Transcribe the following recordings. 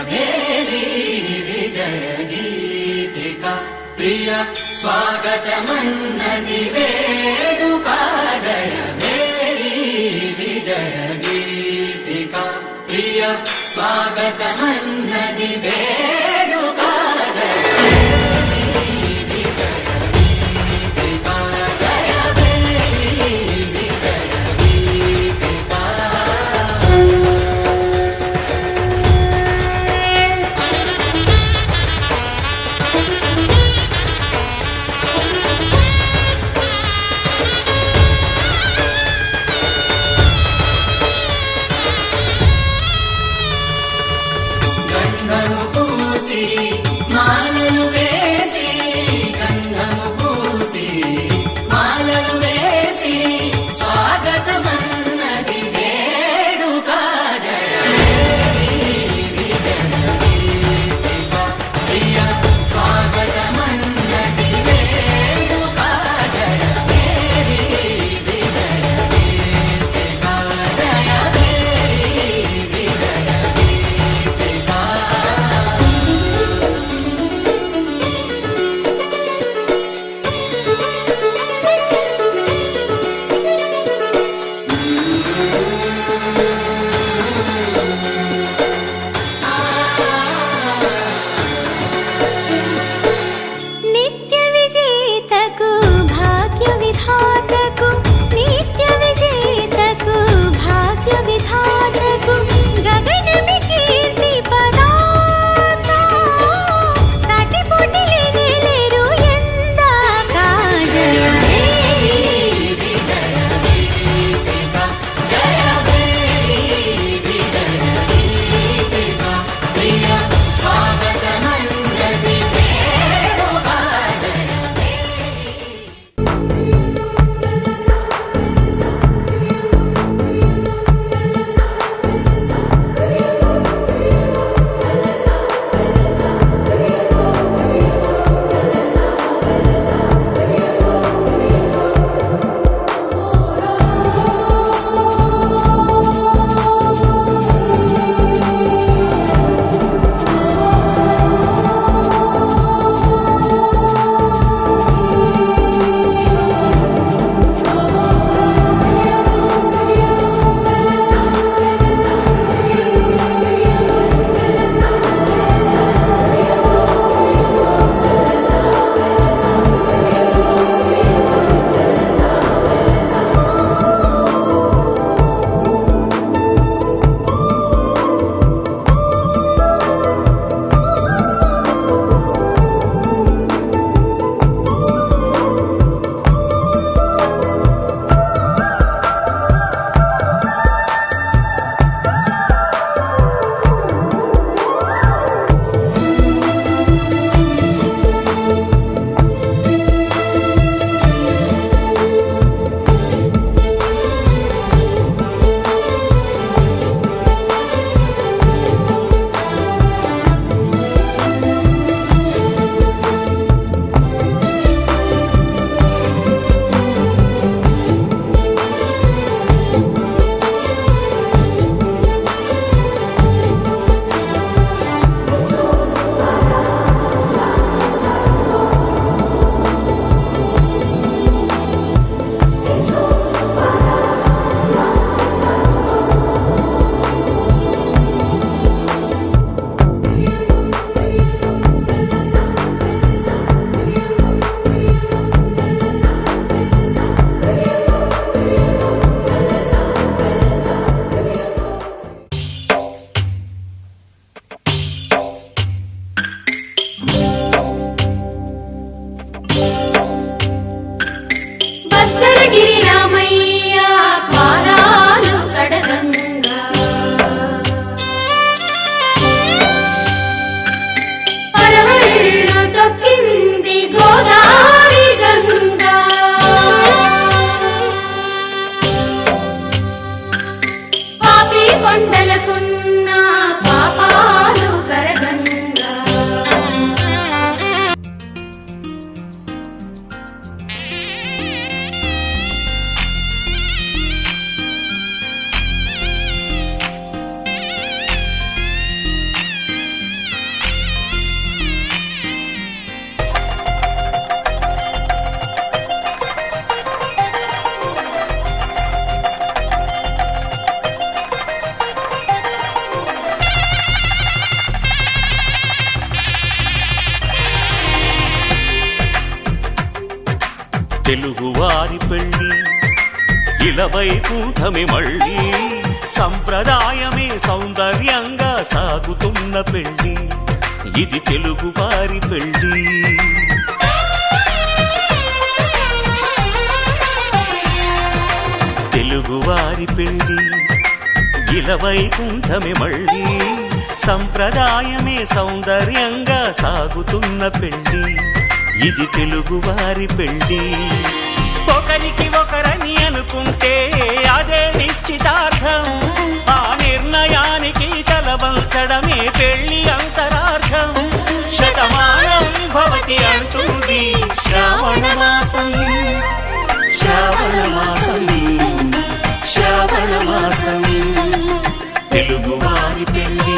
भेरी विजय गीतिका प्रिय स्वागतमन्नदि वेडुका जय भेरी विजय गीतिका प्रिय स्वागतमन्नदि वेडुका తెలుగువారి పెళ్ళి ఇలవైకుంఠమే మళ్ళీ సంప్రదాయమే సౌందర్యంగా సాగుతున్న పెళ్ళి ఇది తెలుగువారి పెళ్ళి తెలుగువారి పెళ్ళి ఇలవైకుంఠమే మళ్ళీ సంప్రదాయమే సౌందర్యంగా సాగుతున్న పెళ్ళి ఇది తెలుగువారి పెళ్ళి ఒకరికి ఒకరని అనుకుంటే అదే నిశ్చితార్థం ఆ నిర్ణయానికి తలవంచడమే పెళ్లి అంతరార్థం శతమానం భవతి అంటుంది శ్రావణ మాసం శ్రావణ మాసం శ్రావణ మాసం తెలుగువారి పెళ్ళి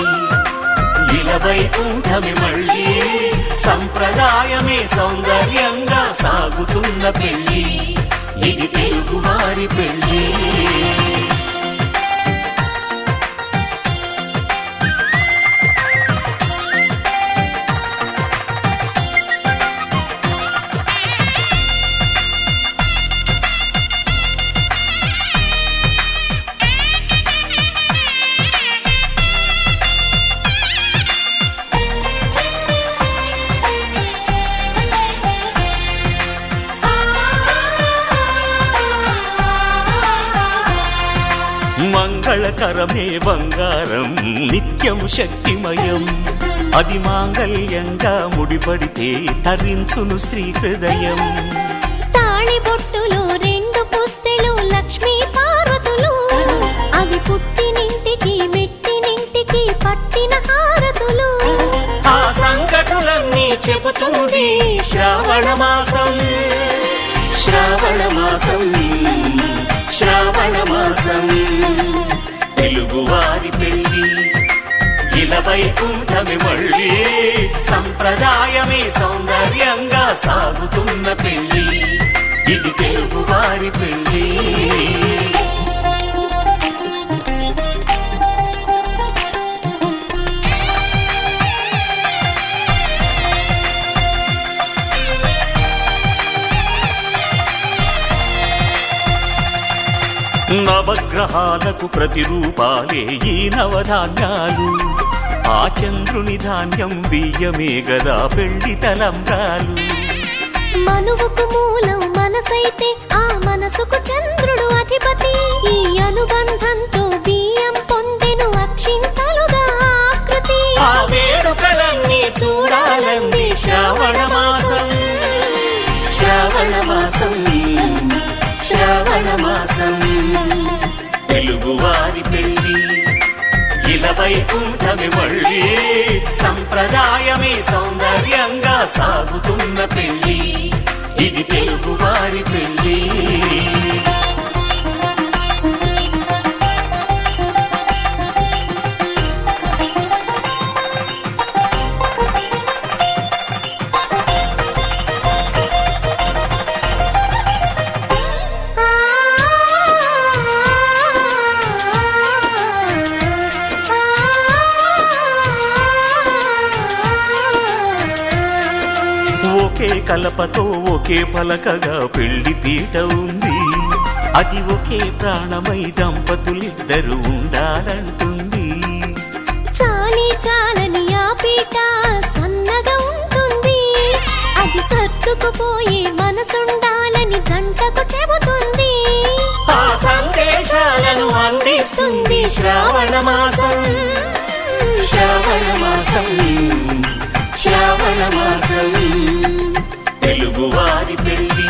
ఇలవైకుంఠమే మళ్ళీ సంప్రదాయమే సౌందర్యంగా సాగుతున్న పెళ్ళి ఇది తెలుగువారి పెళ్ళి మంగళకరమే బంగారం నిత్యం శక్తిమయం అది మాంగళ్యంగా ముడిపడితే తరించును స్త్రీ హృదయం తాళి బొట్టులు రెండు పుస్తెలు లక్ష్మీ పార్వతులు అవి పుట్టినింటికి మెట్టినింటికి పట్టిన హారతులు ఆ సంకటులన్నీ చెబుతుంది శ్రావణ మాసం శ్రావణ మాసం శ్రావణ మాసం తెలుగువారి పెళ్ళి ఇలవైకుంఠమే మళ్ళీ సంప్రదాయమే సౌందర్యంగా సాగుతున్న పెళ్ళి ఇది తెలుగువారి పెళ్ళి నవగ్రహాలకు ప్రతిరూపాలే ఈ నవధాన్యాలు ఆ చంద్రుని ధాన్యం బియ్యమే గదా పెళ్లి తలంబ్రాలు మనువుకు మూలం మనసైతే ఆ మనసుకు చంద్రుడు అధిపతి ఈ అనుబంధంతో బియ్యం పొందెను అక్షింతలుగా ఆకృతి ఆ వేడుకలన్నీ చూడాలంది శ్రావణ మాసం శ్రావణ మాసం శ్రావణ మాసం తెలుగువారి పెళ్ళి ఇలవైకుంఠమే మళ్ళీ సంప్రదాయమే సౌందర్యంగా సాగుతున్న పెళ్ళి ఇది తెలుగువారి పెళ్ళి ఒకే కలపతో ఒకే పలకగా పెళ్లి పీట ఉంది అది ఒకే ప్రాణమై దంపతులిద్దరు ఉండాలంటుంది చాలి చాలని ఆ పీట సన్నగా ఉంటుంది అది సర్దుకుపోయే మనసుండాలని జంటకు చెబుతుంది ఆ సందేశాలను అందిస్తుంది శ్రావణ మాసం శ్రావణ మాసం శ్రావణ మాసం తెలుగువారి పెళ్ళి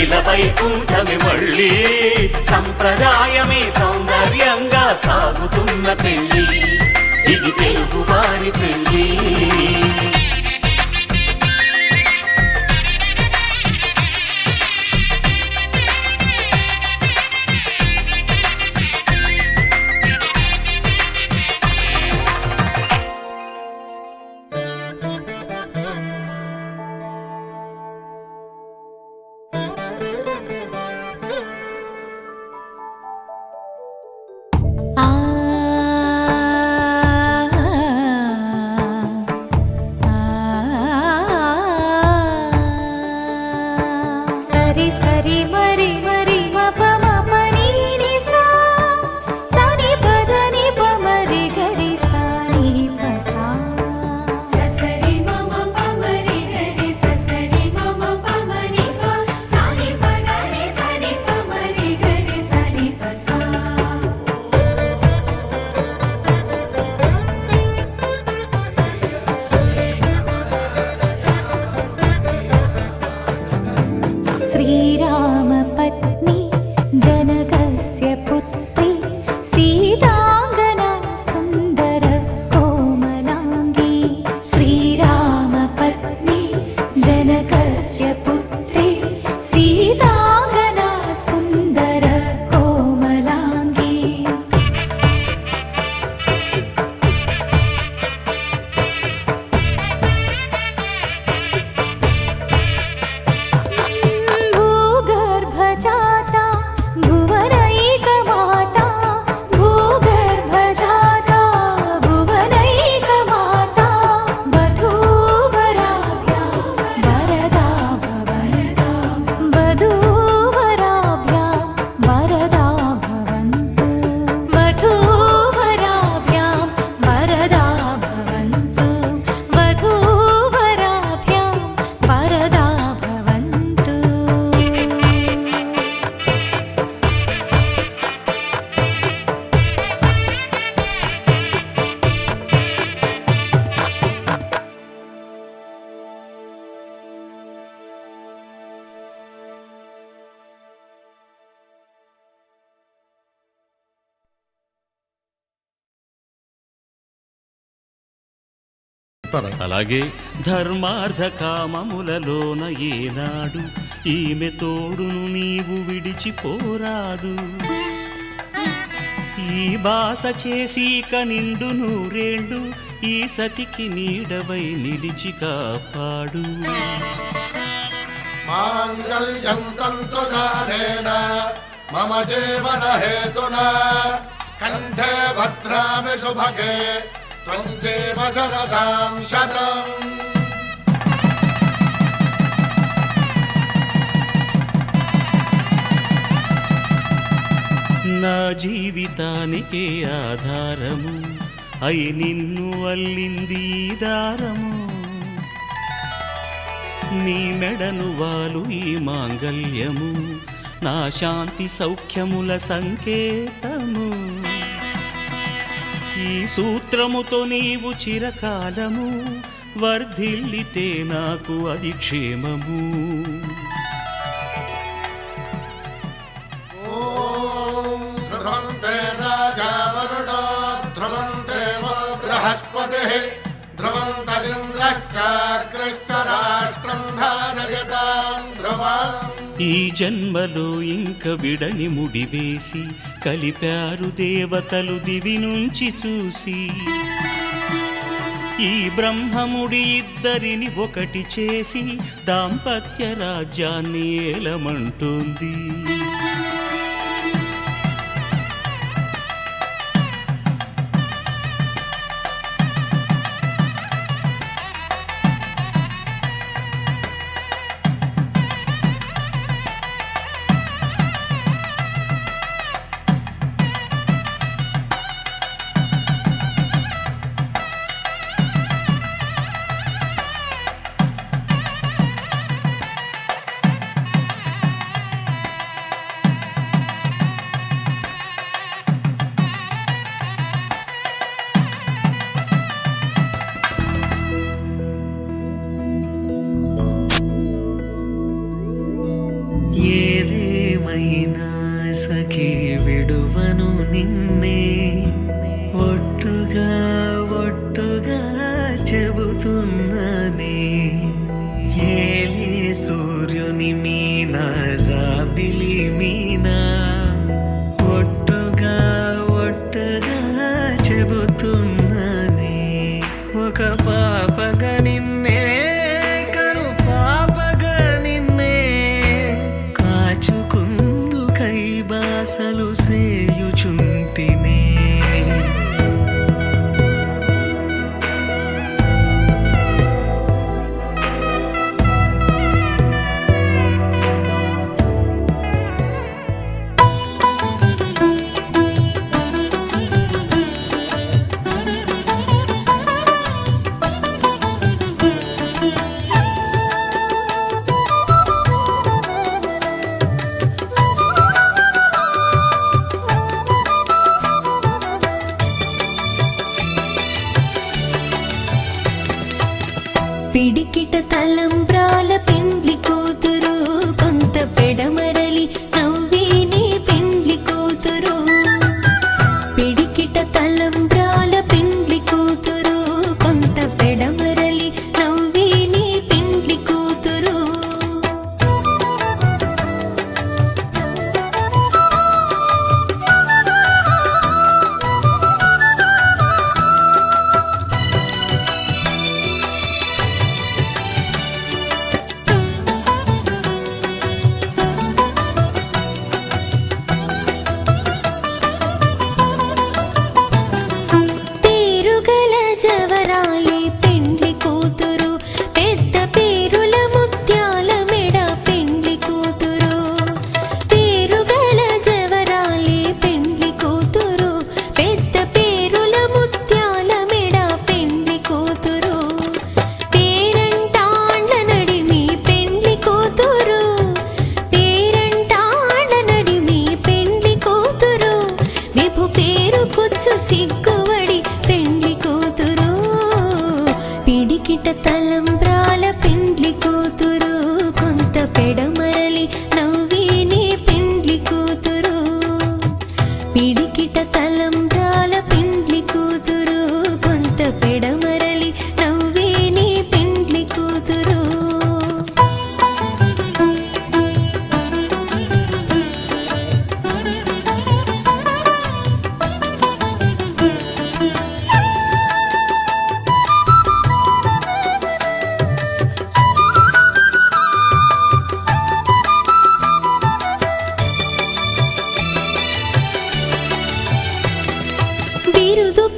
ఇలవైకుంఠమే మళ్ళీ సంప్రదాయమే సౌందర్యంగా సాగుతున్న పెళ్ళి ఇది తెలుగువారి పెళ్ళి ఆ చెప్తారా? అలాగే ధర్మార్థ కామములలోన ఏనాడు ఈమె తోడును నీవు విడిచిపోరాదు. ఈ బాస చేసిక నిండు నూరేళ్ళు ఈ సతికి నీడవై నిలిచి కాపాడు. మాంగళ్యం తంతునానేన మమ జీవన హేతునా కంఠే భద్రామి శుభగే త్వం జీవ శరదాం శతం. నా జీవితానికే ఆధారము అయి నిన్ను అల్లింది ఈ దారము. నీ మెడను వాలు ఈ మాంగల్యము నా శాంతి సౌఖ్యముల సంకేతము. ఈ సూత్రముతో నీవు చిరకాలము వర్ధిల్లితే నాకు అది క్షేమము. ధ్రువంతే రాజా వరుణో ధ్రువంతే బృహస్పతిః ధ్రువంతరింద్రశ్చాగ్రశ్చ రాష్ట్రం ధారయతాం ధ్రువం. ఈ జన్మలో ఇంక విడని ముడివేసి కలిపారు దేవతలు దివి నుంచి చూసి. ఈ బ్రహ్మముడి ఇద్దరిని ఒకటి చేసి దాంపత్య రాజ్యాన్ని ఏలమంటోంది. ఏదేమైనా సఖీ విడువను నిన్నే ఒట్టుగా ఒట్టుగా చెబుతున్నానే. ఏలే సూర్యుని మీనా జాబిలి మీనా ఒట్టుగా ఒట్టుగా చెబుతున్నానే. ఒక పాపగా నిన్నే కను పాపగా నిన్నే కాచుకుందు కైబాసలు సేయుచుంటినే. పిడికిట తలంబ్రాల పెండ్లి కూతురు కొంత పెడమరలి నవ్విని పెండ్లి కూతురు. పిడికిట తలంబ్రాల పెండ్లి కూతురు కొంత పెడమరలి నవ్విని పెండ్లి కూతురు. పిడికిట తలంబ్రాల పెండ్లి కూతురు కొంత పెడమరలి నవ్విని పెండ్లి కూతురు. పిడికిట తలంబ్రాల పెండ్లి కూతురు కొంత పెడమరలి నవ్వి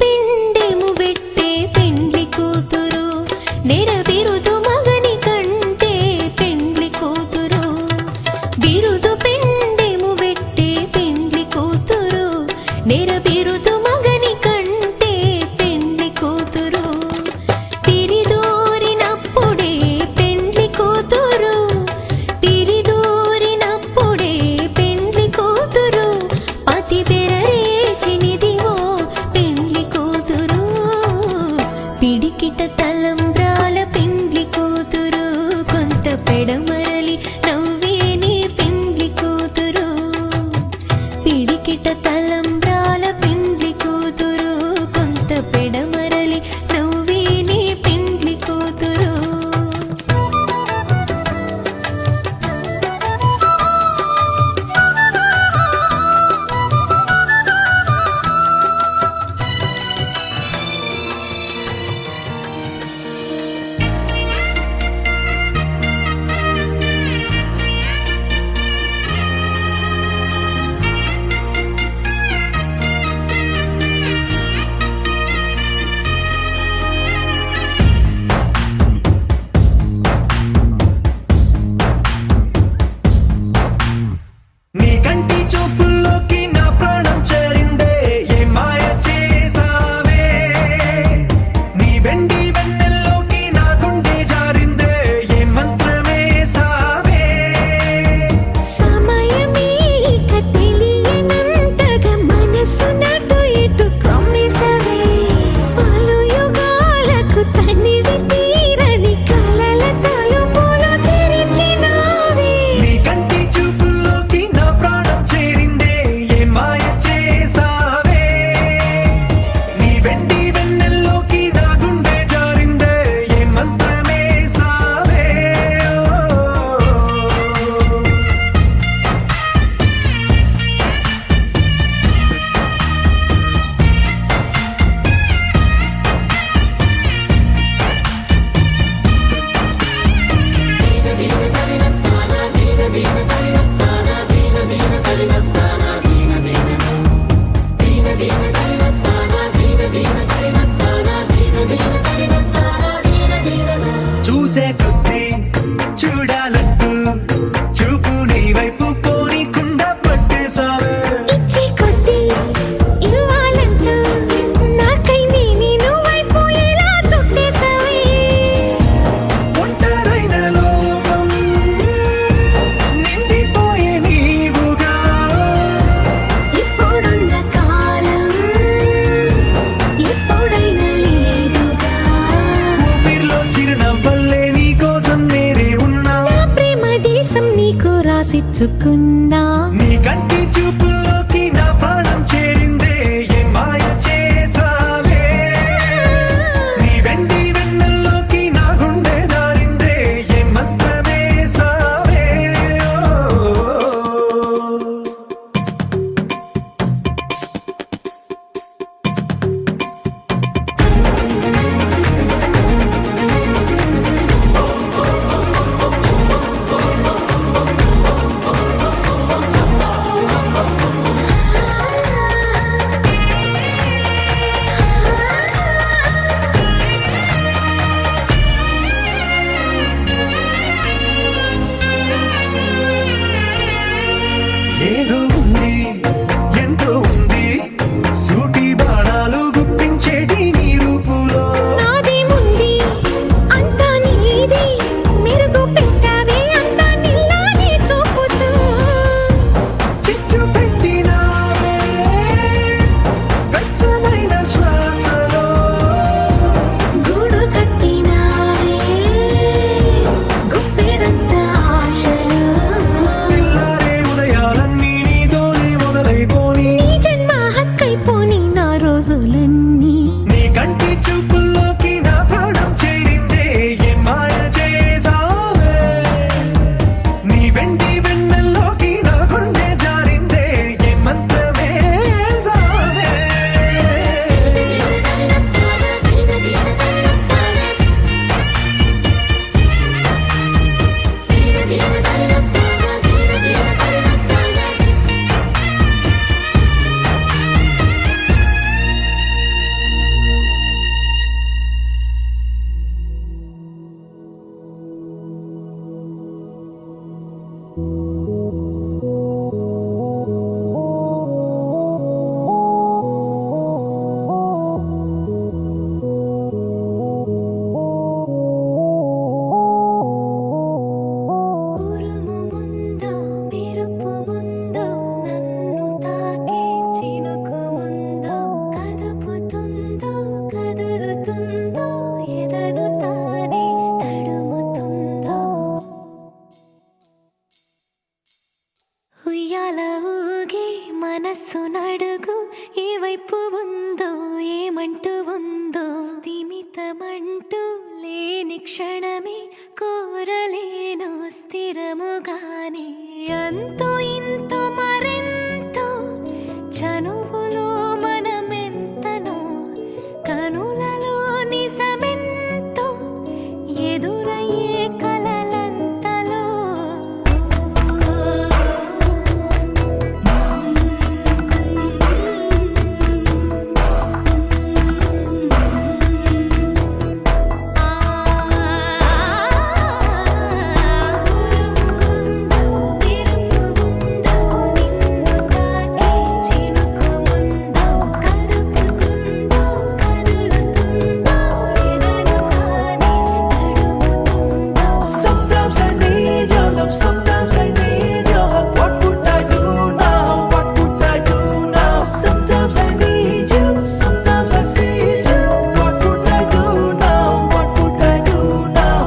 పిండెము పెట్టే పెండ్లి కూతురు నెరబిరుదు మగని కంటే పెండ్లి కూతురు బిరుదు పిండెము పెట్టే పెండ్లి కూతురు నెరబిరుదు మగని కంటే పెండ్లి కూతురు తిరిదోరినప్పుడే పెండ్లి కూతురు తిరిదోరినప్పుడే పెండ్లి కూతురు పతి బెరరేచినిదివో పెండ్లి కూతురు పిడికిట తలంబ్రాల పెండ్లి కూతురు కొంత పెడమరలి నవ్వేని పెండ్లి కూతురు పిడికిట తలంబ్రాల పెండ్లి కూతురు కొంత పెడమరలి నవ్వేని పెండ్లి కూతురు నీ కంటి చూపుల్లోకి నా ప్రాణం చేరిందే ఏ మాయ చేసావే నీ వెండి వెన్నెల్లోకి నా గుండె జారిందే ఏ మంత్రమేసావే సమయమే ఇక తెలియనంతగా మనసు నటు ఇటు కమ్మిసవే పలు యుగాలకు తనివి తీరని కలల తలుపులు తెరిచినావే నీ కంటి చూపుల్లోకి నా ప్రాణం చేరిందే ఏ మాయ చేసావే నీ వెండి వెన్నెల్లోకి నా గుండె జారిందే ఏ మంత్రమేసావే చూసే కొద్దీ చూడాలంటూ చూపు నీ వైపు పోనీకుండా పట్టేశావే ఇచ్చే కొద్దీ ఇవ్వాలంటూ నాకై నేను వైపు ఎలా చుట్టేసావే ఒంటరైన లోకం నిండిపోయే నీవుగా ఇప్పుడున్న కాలం ఎప్పుడైనా లేదుగా ఊపిరిలో చిరునవ్వల్లే నీ కోసం నేనే ఉన్నా నా ప్రేమ దేశం నీకు రాసిచ్చుకున్నా నీ కంటి చూపుల్లోకి నా ప్రాణం చేరిందే ఏ మాయ చేసావే నీ వెండి వెన్నెల్లోకి నా గుండె జారిందే ఏ మంత్రమేసావే ఏదో ఉంది ఎంతో ఉంది సూటి బాణాలు గుప్పించేటి నీ రూపులో నాదేముంది అంతా నీది మెరుగు పెట్టావే అంతా నిల్లానే చూపుతూ చిచ్చు పెట్టినావే వెచ్చనైన శ్వాసలో గూడు కట్టినావే గుప్పెడంత ఆశలు పిల్లారే ఉదయాలన్నీ నీతోనే మొదలైపోని నీ జన్మ హక్కైపోని నా రోజులన్నీ నీ కంటి చూపుల్లోకి నా ప్రాణం చేరిందే ఏ మాయ చేసావే నీ వెండి వెన్నెల్లోకి నా గుండె జారిందే ఏ మంత్రమేసావే స్థిమితమంటూ లేని క్షణమే కోరలేను స్థిరముగానే అంతో ఇంతో మరెంతో చనువులో మనమెంతనో కనులలో నిజమెంతో ఎదురయ్యే కలలంతలో Sometimes I need your love, sometimes I need your hug. What would I do now? What would I do now? Sometimes I need you, sometimes I feel you. What would I do now? What would I do now?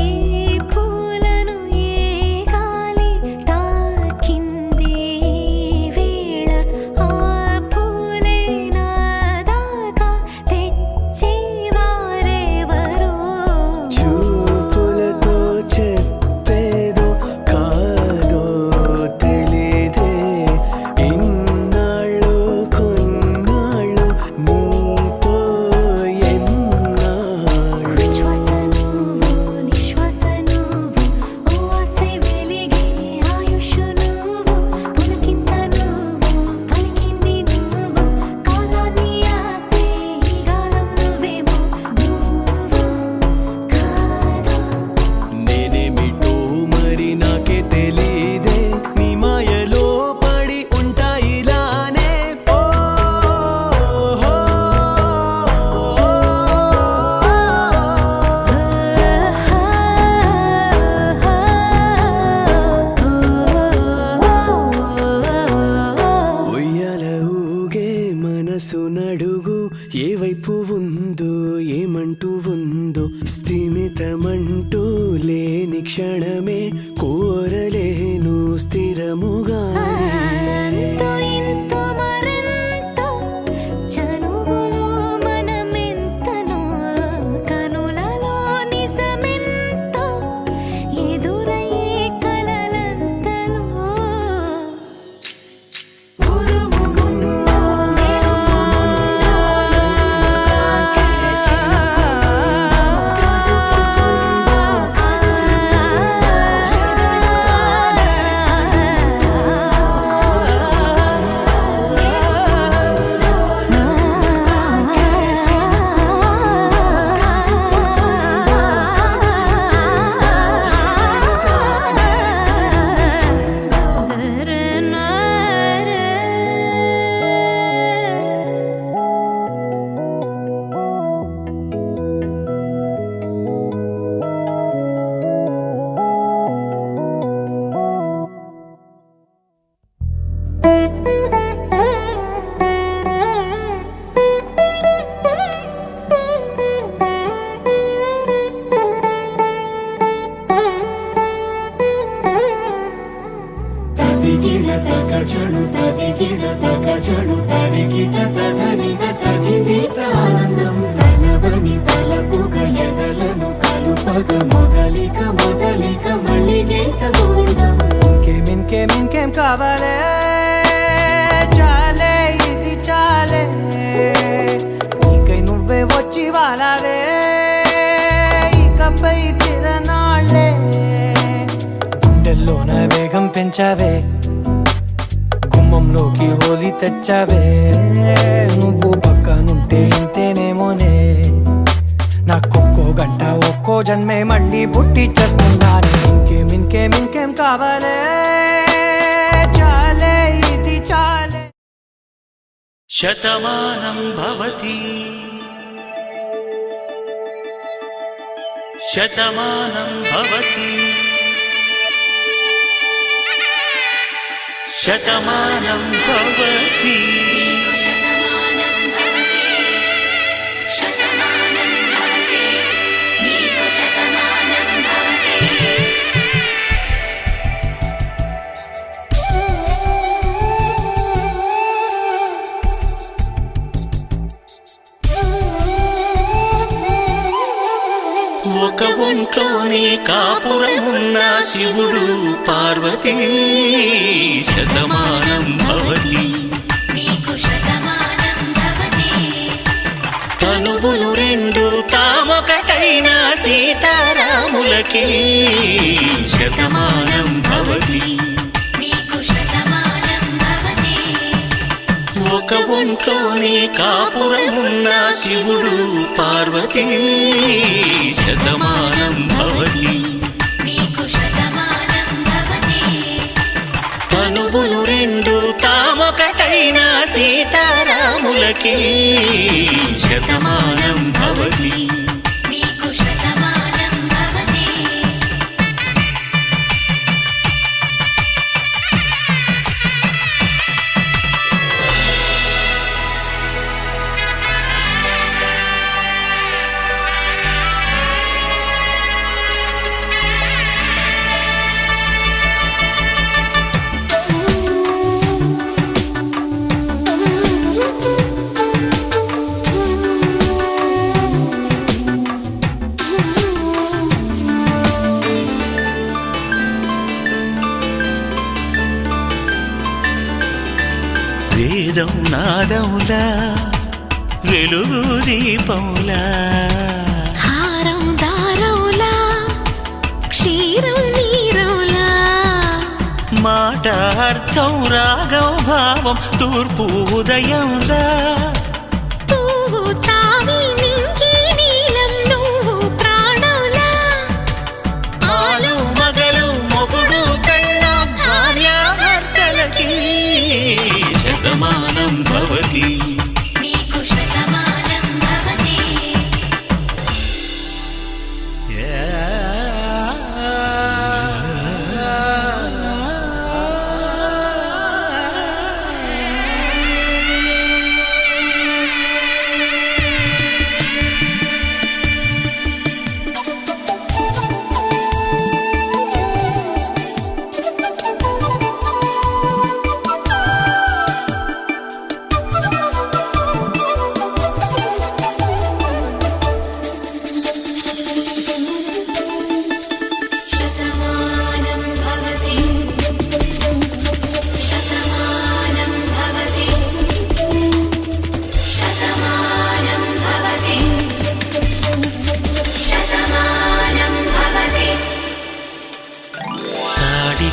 ఏ పూలను ఏ గాలి తాకింది వేళ ఆ పూలే నాదాకా తెచ్చేవారెవరో చూపులతో చెప్పేదో కాదో తెలీదే ఇన్నాళ్ళు కొన్నాళ్ళు నీతో ఎన్నాళ్ళు ఉచ్ఛ్వాస నువ్వు నిశ్వాస నువ్వు ఓ ఆశై వెలిగే ఆయుష్ నువ్వు పులకింత నువ్వు పలికింది నువ్వు కాలాన్ని ఆపే ఈ గాలం నువ్వేమో నువ్వు కాదు నేనేమిటో మరి నాకే తెలీదే నీ మాయలో పడి ఉంటా ఇలానే ఓ హో ఉయ్యాల ఊగే మనసు నడుగు ఏ వైపు ఉందో ఏమంటూ ఉందో స్థిమితమంటూ లేని క్షణమే కోరలేను స్థిరముగా అంతో ఇంతో మరెంతో చనువులో మనమెంతనో కనులలో నిజమెంతో ఎదురయ్యే కలలంతలో తదిగిడ తగజడు తదిగిడ తగజడు తరిగిట తదనిన తదిదీత ఆనందం తలవని తలపుగ ఎదలను కలుపగ మొదలిక మొదలిక మళ్ళీ గీత గోవిందం ఇంకేం కావాలే చాలే ఇది చాలే నీకై నువ్వే వచ్చి వాలావే ఇకపై తిరనాళ్ళే గుండెల్లోన వేగం పెంచావే గుమ్మంలోకి హోలీ తెచ్చావే నువ్వు పక్కనుంటే ఇంతేనేమోనే నాకొక్కో గంట ఒక్కో జన్మే మళ్ళీ పుట్టి చేస్తున్నాను. ఇంకేం కావాలే, చాలే ఇది చాలే. శతమానం భవతి శతమానం భవతి శతమానం భవతి. ఒక ఒంట్లోనే కాపురమున్న శివుడు పార్వతీ శతమానం భవతి. తనువులు రెండు తామొకటైన సీతారాములకి శతమానం భవతి. ఒక ఒంట్లోనే కాపురమున్న శివుడు పార్వతీ శతమానం భవతి. తనువులు రెండు తామొకటైన సీతారాములకి శతమానం భవతి. వేదం నాదములా వెలుగు దీపములా హారం దారవులా క్షీరం నీరవులా మాట అర్థం రాగం భావం తూర్పు ఉదయంలా పువ్వు తావి నింగి నీలం నువ్వు ప్రాణంలా ఆలు మగలు మొగుడు పెళ్ళాం భార్యాభర్తలకి శతమానం భవతి.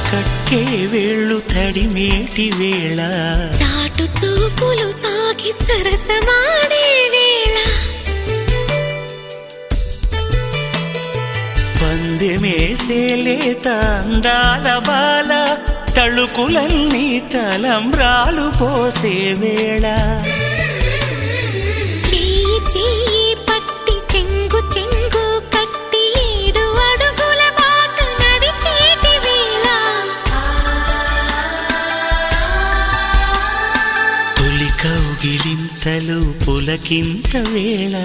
కట్టే వేళ్ళు తడిమేటి వేళ చాటు చూపులు సాగి సరసమాడే వేళ పందెమేసేలేత అందాల బాల తళుకులన్నీ తలంబ్రాలు పోసే వేళ చెయ్యి చెయ్యి పట్టి చెంగు చెంగు కట్టి 7 అడుగుల బాట నడిచేటి వేళ తొలి కౌగిలింతలు పులకింత వేళ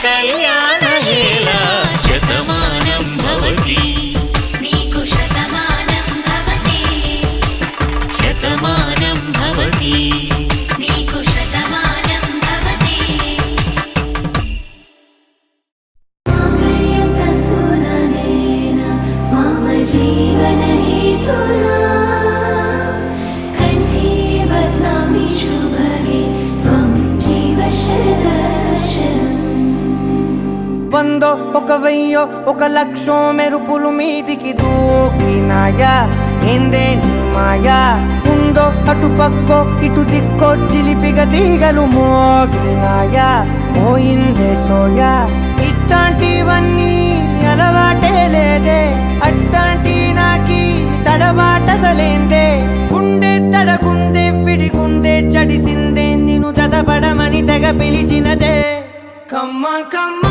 కళ్యాణ హేళ శతమానం భవతి. నీకు శతమానం భవతి శతమానం భవతి. నీకు శతమానం భవతి మాంగళ్యం తంతుననేన మమ జీవన హేతునా కంఠే బధ్నామి శుభగే త్వం జీవ శరదర్శనం. వందో ఒక వెయ్యో ఒక లక్షో మెరుపులు మీదికి దూకినాయా ఏందే నీ మాయా ఉందో అటు పక్కో ఇటు దిక్కో చిలిపిగా తీగలు మోగినాయా పోయిందే సోయా ఇట్లాంటివన్నీ అలవాటే లేదే అట్లాంటి నాకి తడబాటసలేందే గుండె తడగుందే విడిగుందే చడిసిందే నిన్ను చదపడమని తెగ పిలిచినదే కమ్మ కమ్మ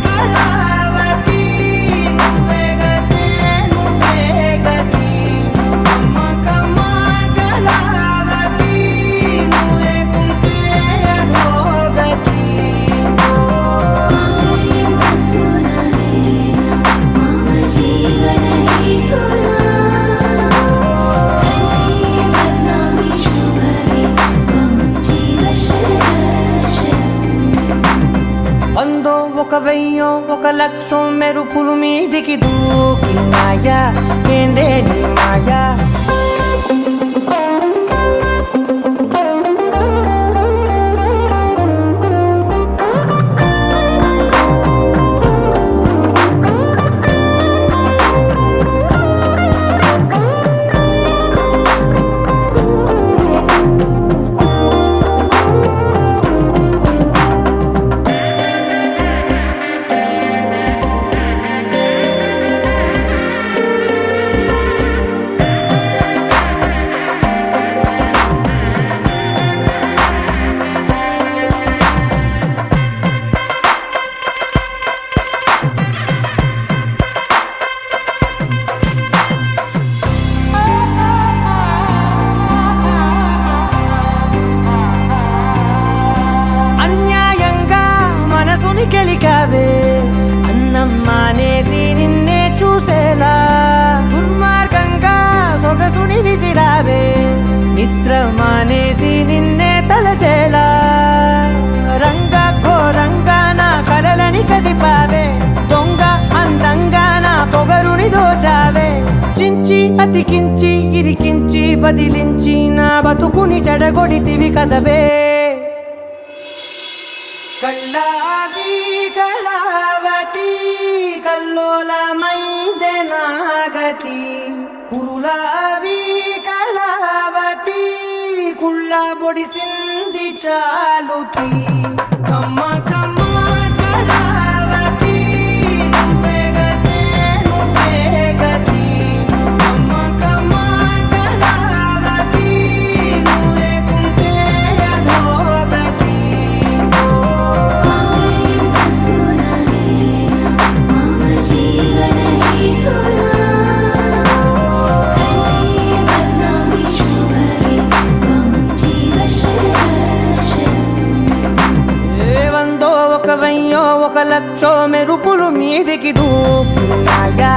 కళావతి నువ్వే గతే నువ్వే గతి కమ్మ కమ్మ కళావతి నువ్వు లేకుంటే అధోగతి వందో ఒక వెయ్యో ఒక లక్షం మెరుపులు మీదికి దూకినాయా ఏందే నీ మాయా అన్యాయంగా మనసుని గెలికావే అన్నం మానేసి నిన్నే చూసేలా దుర్మార్గంగా సొగసుని విసిరావే నిద్ర మానేసి నిన్నే తలచేలా రంగా ఘోరంగా నా కలలని కదిపావే దొంగ అందంగా నా పొగరుని దోచావే చించి అతికించి ఇరికించి వదిలించి నా బతుకుని చెడగొడితివి కదవే కళ్ళావి కళావతి కల్లోలమైందే నాగతి కురులావి కళావతి కుళ్ళ బొడిసింది చాలుతి కమ్మ కమ్మ కళావతి నువ్వే గతే నువ్వే గతి కమ్మ కమ్మ కళావతి నువ్వు లేకుంటే అధోగతి వందో ఒక వెయ్యో ఒక లక్షో మెరుపులు మీదికి దూకినాయా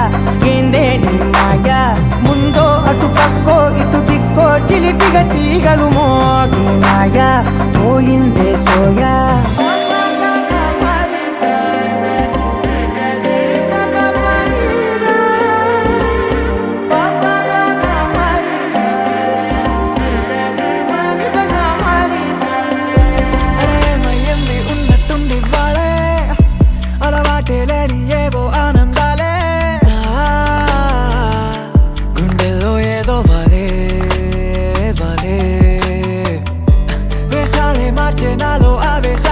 ఏందే నీ మాయా ముందో అటు పక్కో ఇటు దిక్కో చిలిపిగా తీగలు మోగినాయా పోయిందే సోయా ఉన్నట్టుండి వాళ్ళే అలవాటే లేని ఏవో ఆనందాలే గుండెల్లో ఏదో వాలే వాలే వేషాలే మార్చే నాలో ఆవేశ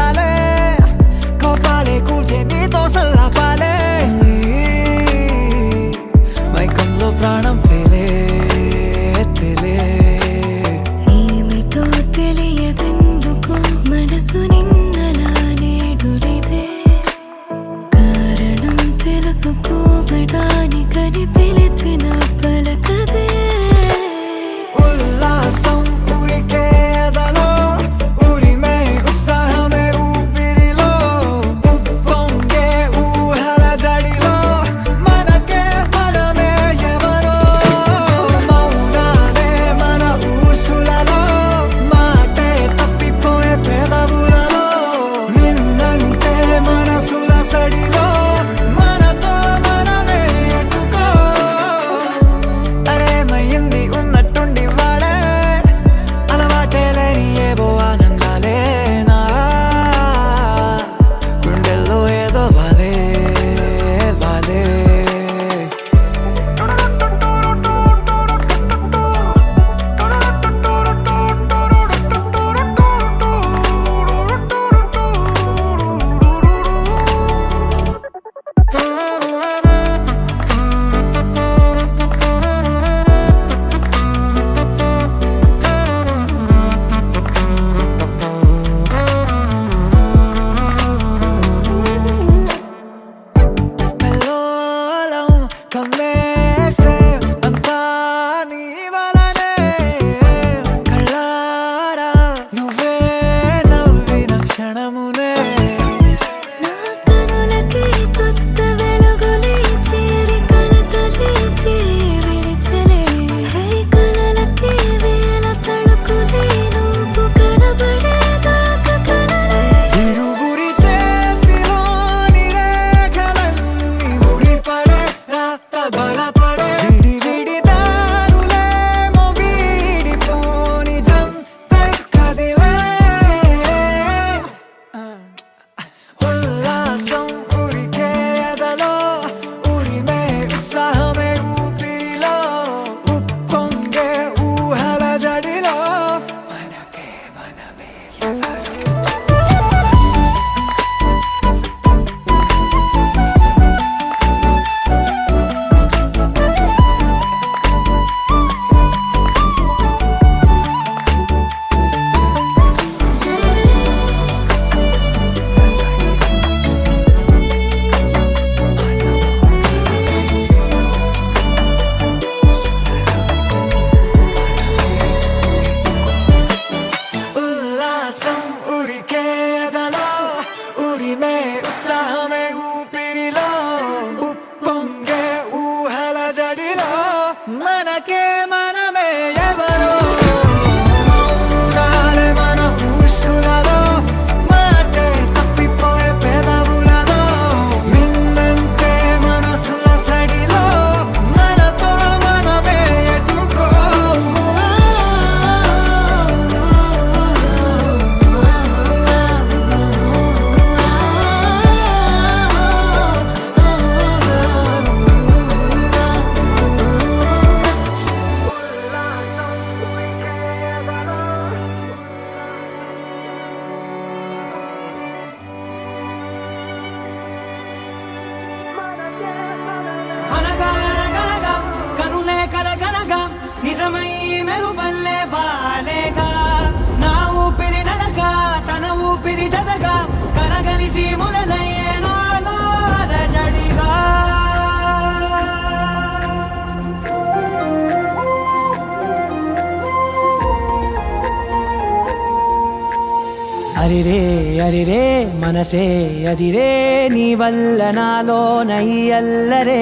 అరిరే అరిరే మనసే అదిరే నీ వల్ల నాలో నై అల్లరే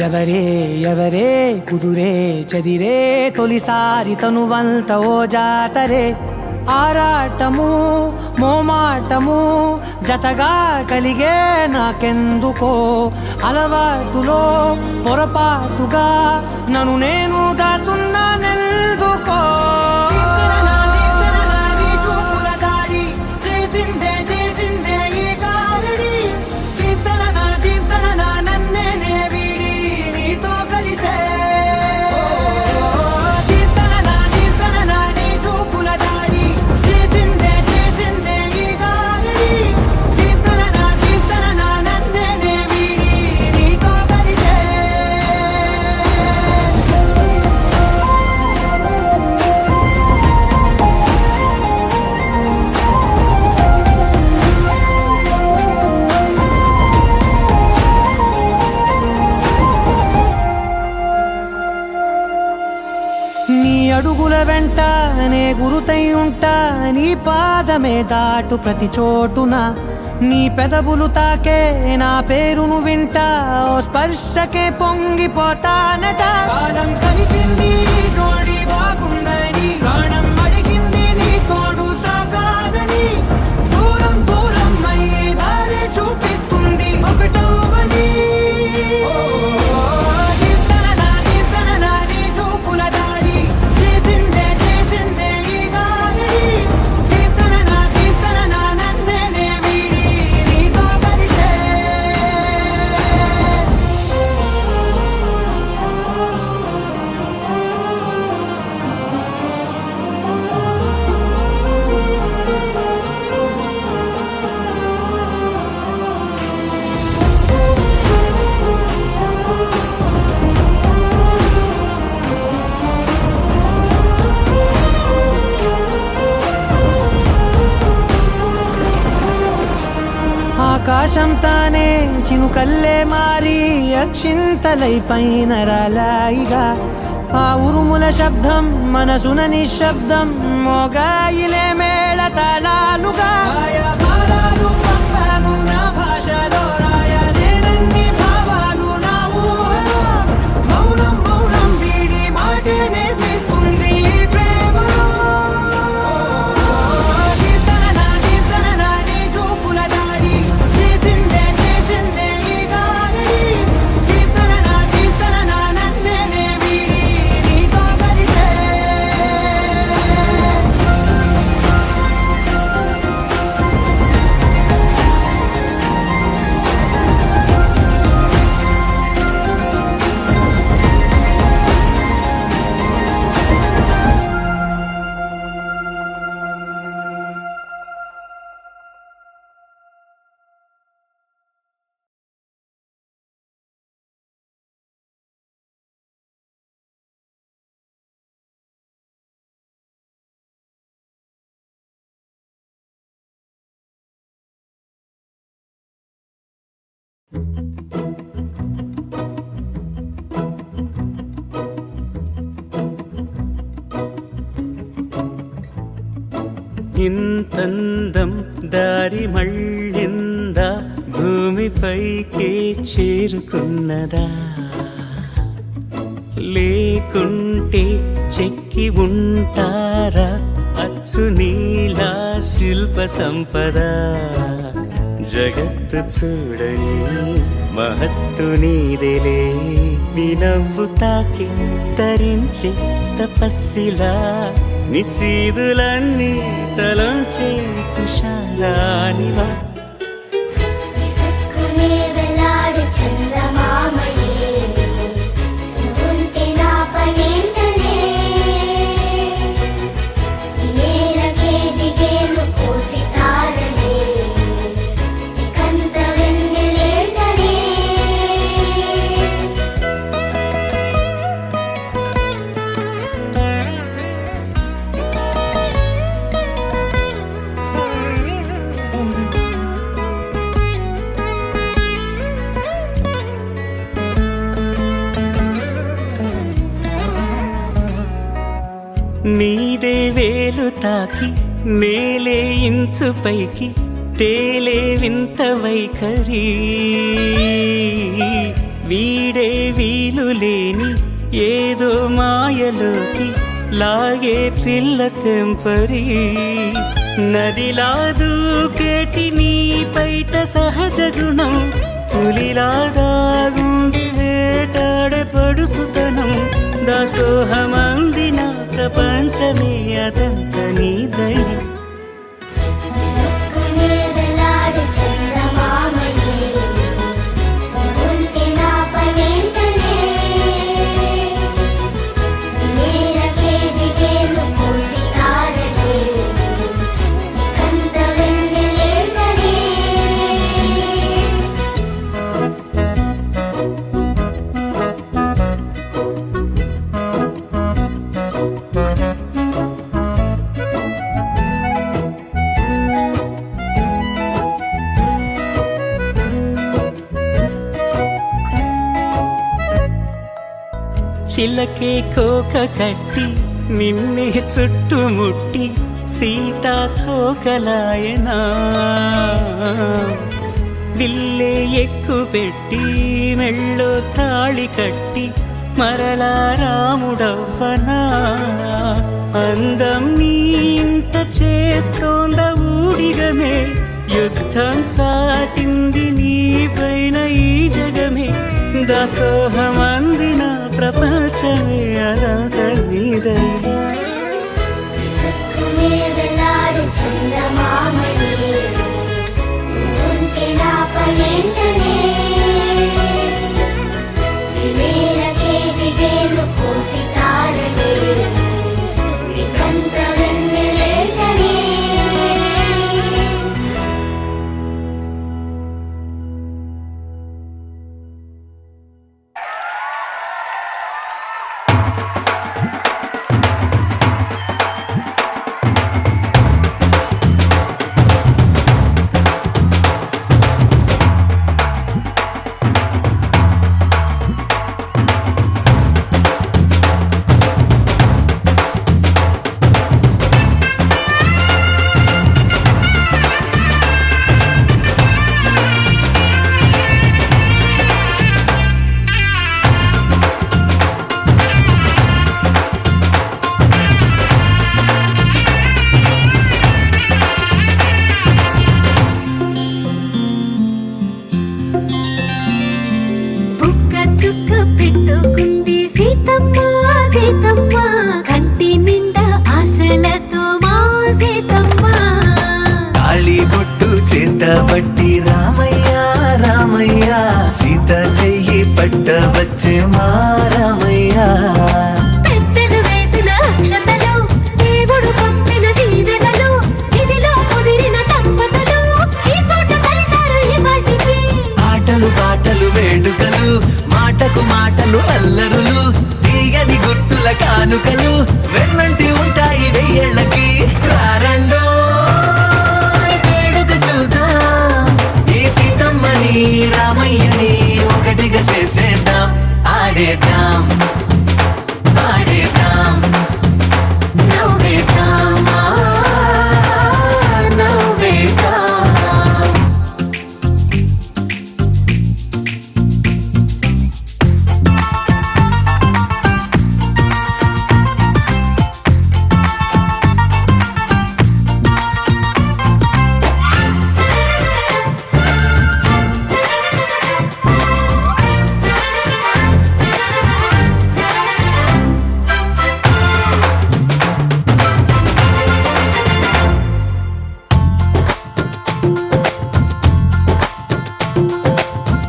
ఎవరే ఎవరే కుదురే చదిరే తొలిసారి తనువంత ఓ జాతరే ఆరాటము మోమాటము జతగా కలిగే నాకెందుకో అలవాటులో పొరపాటుగా నన్ను నేను దాచున్నానెందుకో అడుగుల వెంట నే గురుతై ఉంటా నీ పాదమే దాటు ప్రతి చోటున నీ పెదవులు తాకే నా పేరును వింటా ఓ స్పర్శకే పొంగిపోతానట కాలం కలిపింది జోడి బాగుందని ప్రాణం అడిగింది నీ తోడు సాగాలని దూరం దూరం అయ్యే దారి చూపిస్తుంది ఒకటోవని ఆకాశం తానే చినుకల్లే మారి అక్షింతలై పైన రాలాయిగా ఆ ఉరుముల శబ్దం మనసున నిశ్శబ్దం మోగాయిలే మేళ తాళాలుగా నా భాషలో రాయలేనన్ని భావాలు నా ఊహలో మౌనం మౌనం వీడి మాటే నేర్పిస్తుంది ప్రేమలో ఇంతందం దారి మళ్ళిందా భూమిపైకే చేరుకున్నదా లేకుంటే చెక్కి ఉంటారా అచ్చు నీలా శిల్ప సంపద జగత్తు చూడని మహత్తు నీదేలే నీ నవ్వు తాకి తరించి తపస్సిలా నిశీదులన్నీ తలంచే తుషారానివా నీదే వేలు తాకి నేలే ఇంచు పైకి తేలే వింత వైఖరి వీడే వీలు లేని ఏదో మాయలోకి లాగే పిల్ల తెంపరి నదిలా దూకేటి నీ పైట సహజ గుణం పులిలాదాగుండి వేటాడే పడుసుతనం దాసోహమందిన ప్రపంచమే అదంత నీ దయ విసుక్కునే వేలాడు చందమామనే ఉంటే నా పనేంటనే నేలకే దిగేను కోటి తారలే కంత వెన్నెలేంటనే చిలకే కోక కట్టి నిన్నే చుట్టుముట్టి సీతాకోకలాయనా విల్లే ఎక్కు పెట్టి మెళ్ళో తాళి కట్టి మరలా రాముడవ్వనా అందం నీ ఇంత చేస్తోంద ఊడిగమే యుద్ధం చాటింది నీ పైన ఈ జగమే దాసోహమందిన ప్రపంచమే అదంత నీదై విసుక్కునే వేలాడు చందమామనే ఉంటే నా పనేంటనే నేలకే దిగేను కోటి తారలే కంత వెన్నెలేంటనే బుక్క చుక్క పెట్టుకుంది సీతమ్మ సీతమ్మ కంటి నిండా ఆశలతో మా సీతమ్మ తాళి బొట్టు చేత పట్టి రామయ్య రామయ్య సీత చెయ్యి పట్ట వచ్చే మా రామయ్య పెద్దలు వేసిన అక్షతలు దేవుడు పంపిన దీవెనలు ఇవిలో కుదిరిన దంపతులు ఈ చోట కలిసారు ఈ పాటికి ఆటలు పాటలు వేడుకలు మాటకు మాటలు అల్లరులు తీయని గుట్టుల కానుకలు వెన్నంటి ఉంటాయి వెయ్యేళ్ళకి రారండో వేడుక చూద్దాం ఈ సీతమ్మని రామయ్యని ఒకటిగా చేసేద్దాం ఆడేద్దాం ఆడేద్దాం నవ్వేద్దాం నవ్వేద్దాం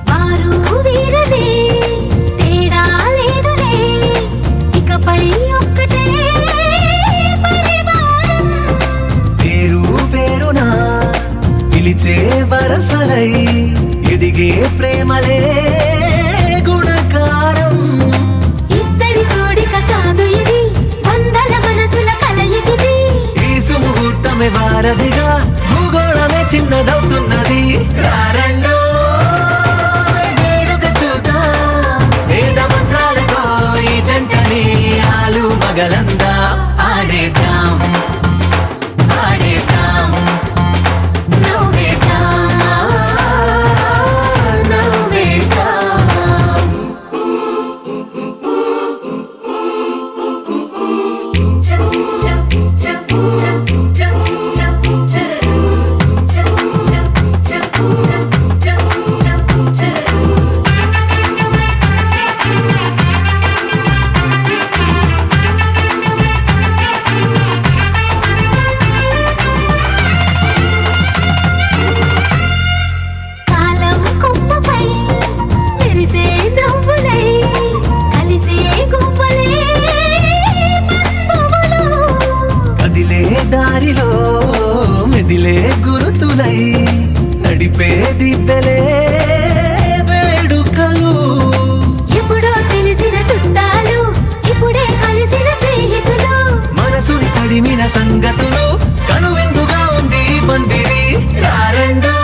వారు వీరనే తేడా లేదులే ఇకపై ఒక్కటే పరివారం పేరు పేరున పిలిచే వరసలై ఎదిగే ప్రేమలే గుణకారం ఇద్దరి కోడిక కాదు ఇది వందల మనసుల కలయికిది ఈ సుముహూర్తమే వారధిగా భూగోళమే చిన్నదవుతున్నది రారండో వేడుక చూద్దాం వేద మంత్రాలతో ఈ జంటని ఆలు మగలందా ఆడేద్దాం ఆడే బంధమై నడిపే దిబ్బెలే వేడుకలు. ఎప్పుడో తెలిసిన చుట్టాలు ఇప్పుడే కలిసిన స్నేహితులు, మనసుని తడిమిన సంగతులు కనువిందుగా ఉంది ఈ పందిరి. రారెండో